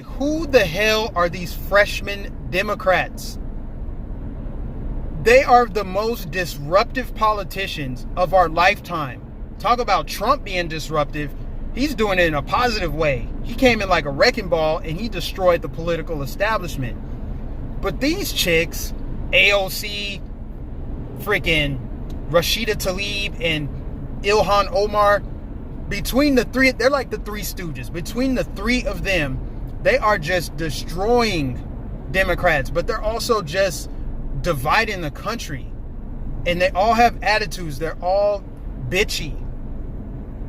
Who the hell are these freshman Democrats? They are the most disruptive politicians of our lifetime. Talk about Trump being disruptive. He's doing it in a positive way. He came in like a wrecking ball and he destroyed the political establishment. But these chicks, AOC, freaking Rashida Tlaib, and Ilhan Omar, between the three, they're like the Three Stooges. Between the three of them, they are just destroying Democrats, but they're also just dividing the country. And they all have attitudes. They're all bitchy.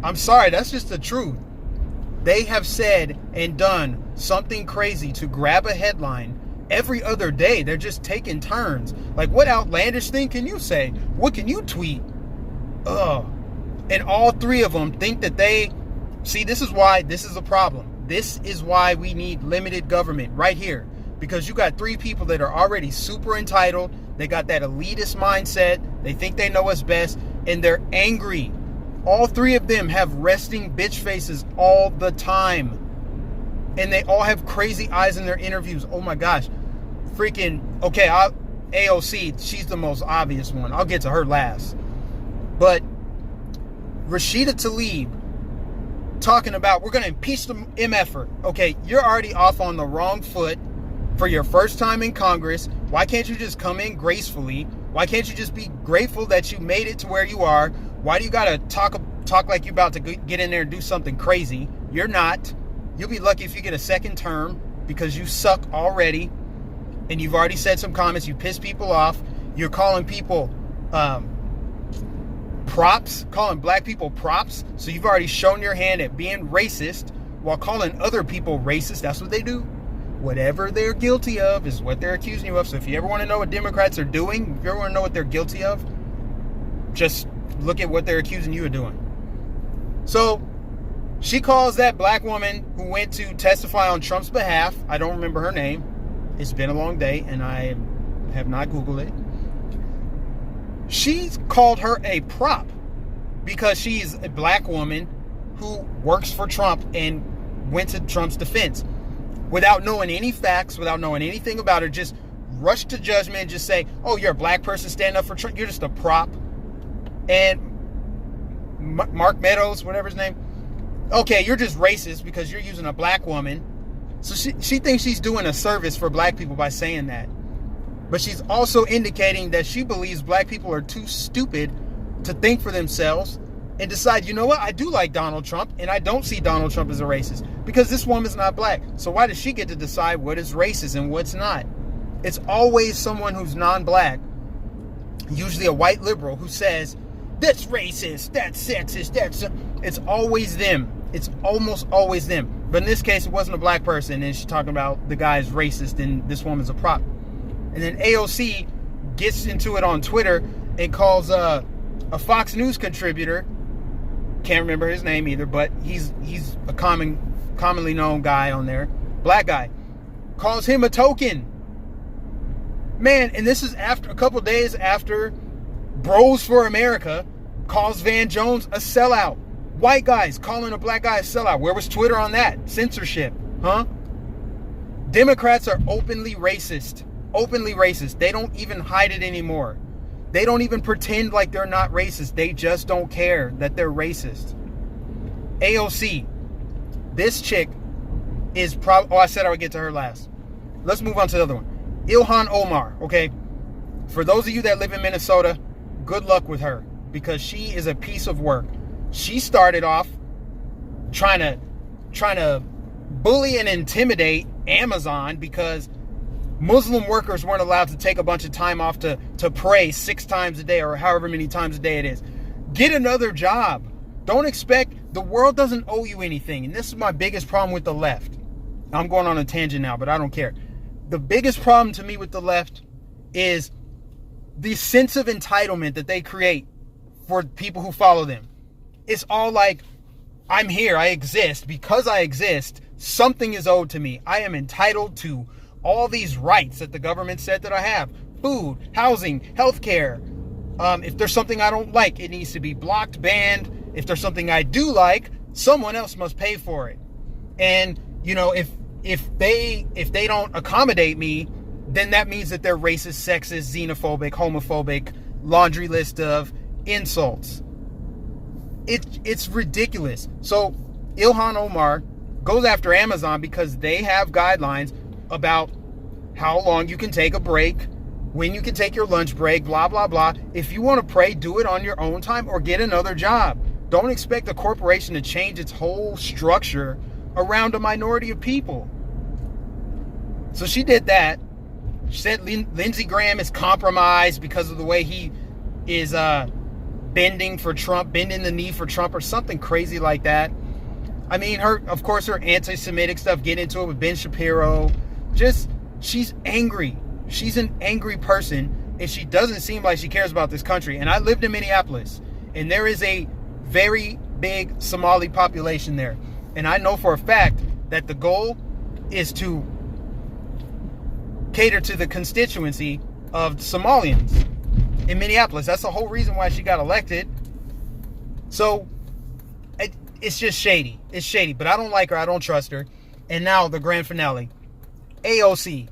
I'm sorry, that's just the truth. They have said and done something crazy to grab a headline every other day. They're just taking turns. Like, what outlandish thing can you say? What can you tweet? Ugh. And all three of them think that they... See, this is why this is a problem. This is why we need limited government right here. Because you got three people that are already super entitled. They got that elitist mindset. They think they know what's best. And they're angry. All three of them have resting bitch faces all the time. And they all have crazy eyes in their interviews. Oh my gosh. Freaking... Okay, AOC, she's the most obvious one. I'll get to her last. But Rashida Tlaib talking about we're going to impeach the MFer. Okay, you're already off on the wrong foot for your first time in Congress. Why can't you just come in gracefully? Why can't you just be grateful that you made it to where you are? Why do you got to talk like you're about to get in there and do something crazy? You're not. You'll be lucky if you get a second term because you suck already. And you've already said some comments. You piss people off. You're calling people props, calling black people props. So you've already shown your hand at being racist while calling other people racist. That's what they do. Whatever they're guilty of is what they're accusing you of. So if you ever want to know what Democrats are doing, if you ever want to know what they're guilty of, just look at what they're accusing you of doing. So she calls that black woman who went to testify on Trump's behalf. I don't remember her name. It's been a long day and I have not Googled it. She's called her a prop because she's a black woman who works for Trump and went to Trump's defense without knowing any facts, without knowing anything about her. Just rush to judgment and just say, oh, you're a black person standing up for Trump. You're just a prop. And Mark Meadows, whatever his name. Okay, you're just racist because you're using a black woman. So she thinks she's doing a service for black people by saying that. But she's also indicating that she believes black people are too stupid to think for themselves and decide, you know what, I do like Donald Trump and I don't see Donald Trump as a racist because this woman's not black. So why does she get to decide what is racist and what's not? It's always someone who's non-black, usually a white liberal, who says, that's racist, that's sexist, it's always them. It's almost always them. But in this case, it wasn't a black person and she's talking about the guy's racist and this woman's a prop. And then AOC gets into it on Twitter and calls a Fox News contributor, can't remember his name either, but he's a commonly known guy on there, black guy, calls him a token. Man, and this is after a couple days after Bros for America calls Van Jones a sellout. White guys calling a black guy a sellout. Where was Twitter on that? Censorship, huh? Democrats are openly racist. Openly racist. They don't even hide it anymore. They don't even pretend like they're not racist. They just don't care that they're racist. AOC. This chick is probably... Oh, I said I would get to her last. Let's move on to the other one. Ilhan Omar, okay? For those of you that live in Minnesota, good luck with her because she is a piece of work. She started off trying to bully and intimidate Amazon because Muslim workers weren't allowed to take a bunch of time off to pray 6 times a day or however many times a day it is. Get another job. Don't expect... The world doesn't owe you anything. And this is my biggest problem with the left. I'm going on a tangent now, but I don't care. The biggest problem to me with the left is the sense of entitlement that they create for people who follow them. It's all like, I'm here, I exist. Because I exist, something is owed to me. I am entitled to all these rights that the government said that I have. Food, housing, healthcare. If there's something I don't like, it needs to be blocked, banned. If there's something I do like, someone else must pay for it. And, you know, if if they don't accommodate me, then that means that they're racist, sexist, xenophobic, homophobic, laundry list of insults. It's ridiculous. So Ilhan Omar goes after Amazon because they have guidelines about how long you can take a break, when you can take your lunch break, blah, blah, blah. If you want to pray, do it on your own time or get another job. Don't expect a corporation to change its whole structure around a minority of people. So she did that. She said Lindsey Graham is compromised because of the way he is bending the knee for Trump or something crazy like that. I mean, her anti-Semitic stuff, get into it with Ben Shapiro. She's angry. She's an angry person, and she doesn't seem like she cares about this country. And I lived in Minneapolis, and there is a very big Somali population there. And I know for a fact that the goal is to cater to the constituency of Somalians in Minneapolis. That's the whole reason why she got elected. So it's just shady. It's shady, but I don't like her. I don't trust her. And now the grand finale. AOC.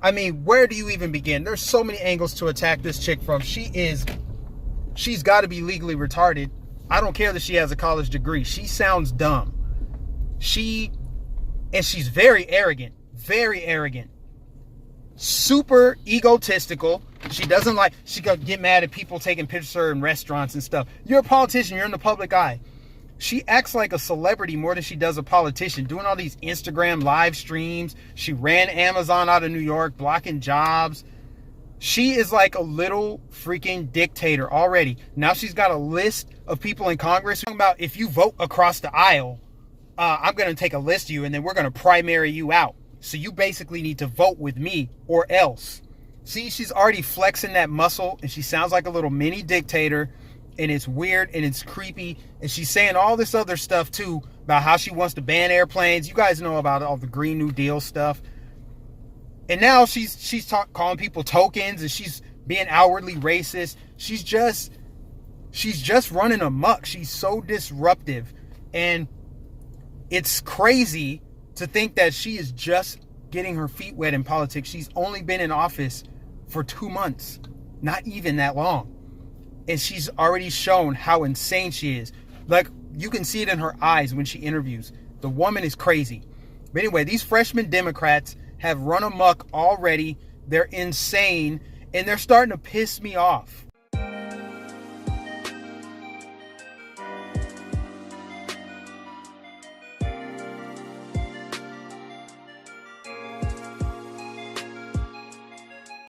I mean, where do you even begin? There's so many angles to attack this chick from. She's got to be legally retarded. I don't care that she has a college degree. She sounds dumb. She's very arrogant. Very arrogant. Super egotistical. She could get mad at people taking pictures of her in restaurants and stuff. You're a politician. You're in the public eye. She acts like a celebrity more than she does a politician, doing all these Instagram live streams. She ran Amazon out of New York, blocking jobs. She is like a little freaking dictator already. Now she's got a list of people in Congress talking about, if you vote across the aisle, I'm going to take a list of you and then we're going to primary you out. So you basically need to vote with me or else. See, she's already flexing that muscle and she sounds like a little mini dictator. And it's weird and it's creepy. And she's saying all this other stuff too about how she wants to ban airplanes. You guys know about all the Green New Deal stuff. And now she's calling people tokens and she's being outwardly racist. She's just running amok. She's so disruptive. And it's crazy to think that she is just getting her feet wet in politics. She's only been in office for 2 months. Not even that long. And she's already shown how insane she is. Like, you can see it in her eyes when she interviews. The woman is crazy. But anyway, these freshman Democrats have run amok already. They're insane. And they're starting to piss me off.